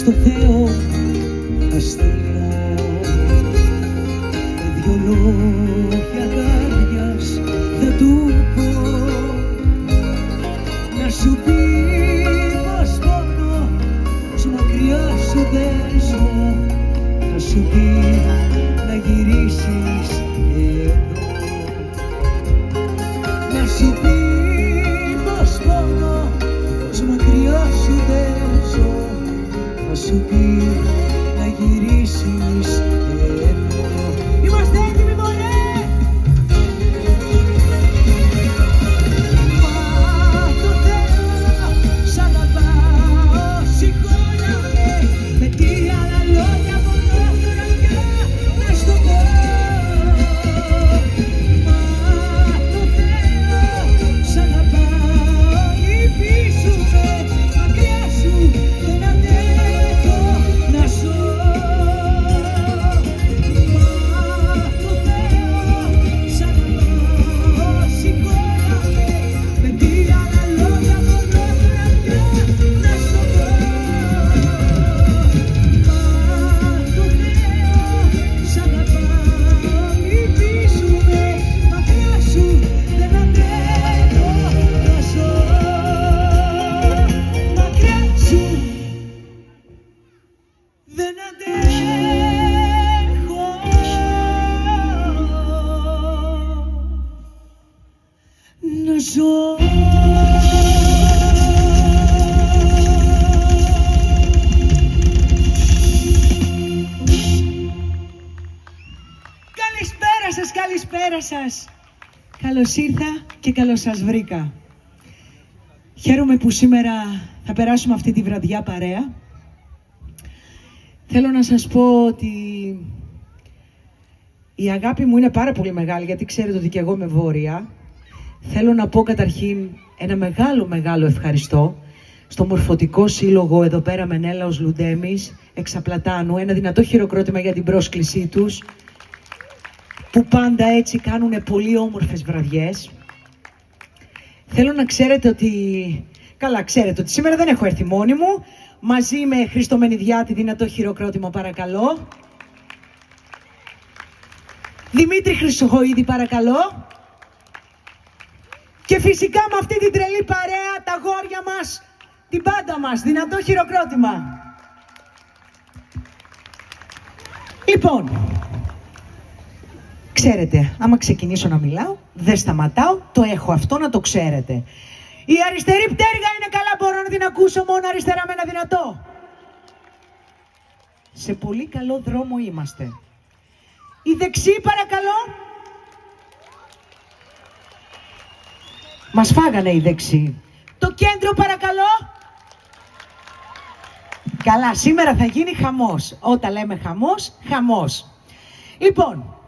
στο Θεό θα στείλω με δυο λόγια καρδιάς θα του πω να σου πει πως πονώ, πως μακριά σου δεν ζω, θα σου πει να γυρίσεις εδώ, να σου πει πως πονώ, πως μακριά σου δεν ζω, θα σου πει να γυρίσεις εδώ. Είμαστε έτοιμοι, μωρέ! Μα το Θεό σ' αγαπάω, συγχώρα με, με τι άλλα λόγια μπορώ καρδιά να στο πω. Μα το Θεό σ' αγαπάω, λυπήσου με, μακριά σου δεν αντέχω να ζω. Μα το Θεό σ' αγαπάω, συγχώρα με, με τι άλλα λόγια μπορώ καρδιά να στο πω. Μα το Θεό σ' αγαπάω, λυπήσου με, μακριά σου δεν αντέχω να ζω. Μακριά σου δεν αντέχω να ζω. Καλησπέρα σας, καλησπέρα σας. Καλώς ήρθα και καλώς σας βρήκα. Χαίρομαι που σήμερα θα περάσουμε αυτή τη βραδιά παρέα. Θέλω να σας πω ότι η αγάπη μου είναι πάρα πολύ μεγάλη, γιατί ξέρετε ότι και εγώ είμαι βόρεια. Θέλω να πω καταρχήν ένα μεγάλο ευχαριστώ στο Μορφωτικό Σύλλογο εδώ πέρα Μενέλαος Λουντέμης, Εξαπλατάνου. Ένα δυνατό χειροκρότημα για την πρόσκλησή τους, που πάντα έτσι κάνουν πολύ όμορφες βραδιές. Θέλω να ξέρετε ότι, καλά ξέρετε ότι σήμερα δεν έχω έρθει μόνη μου. Μαζί με Χρήστο Μενιδιάτη, δυνατό χειροκρότημα παρακαλώ. Δημήτρη Χρυσοχοΐδη παρακαλώ. Και φυσικά με αυτή την τρελή παρέα, τα γόρια μας, την πάντα μας, δυνατό χειροκρότημα. Λοιπόν, ξέρετε, άμα ξεκινήσω να μιλάω, δεν σταματάω, το έχω αυτό να το ξέρετε. Η αριστερή πτέρυγα είναι καλά, μπορώ να την ακούσω μόνο αριστερά με ένα δυνατό. Σε πολύ καλό δρόμο είμαστε. Η δεξί παρακαλώ. Μας φάγανε οι δεξί. Το κέντρο παρακαλώ. Καλά, σήμερα θα γίνει χαμός. Όταν λέμε χαμός, χαμός. Λοιπόν,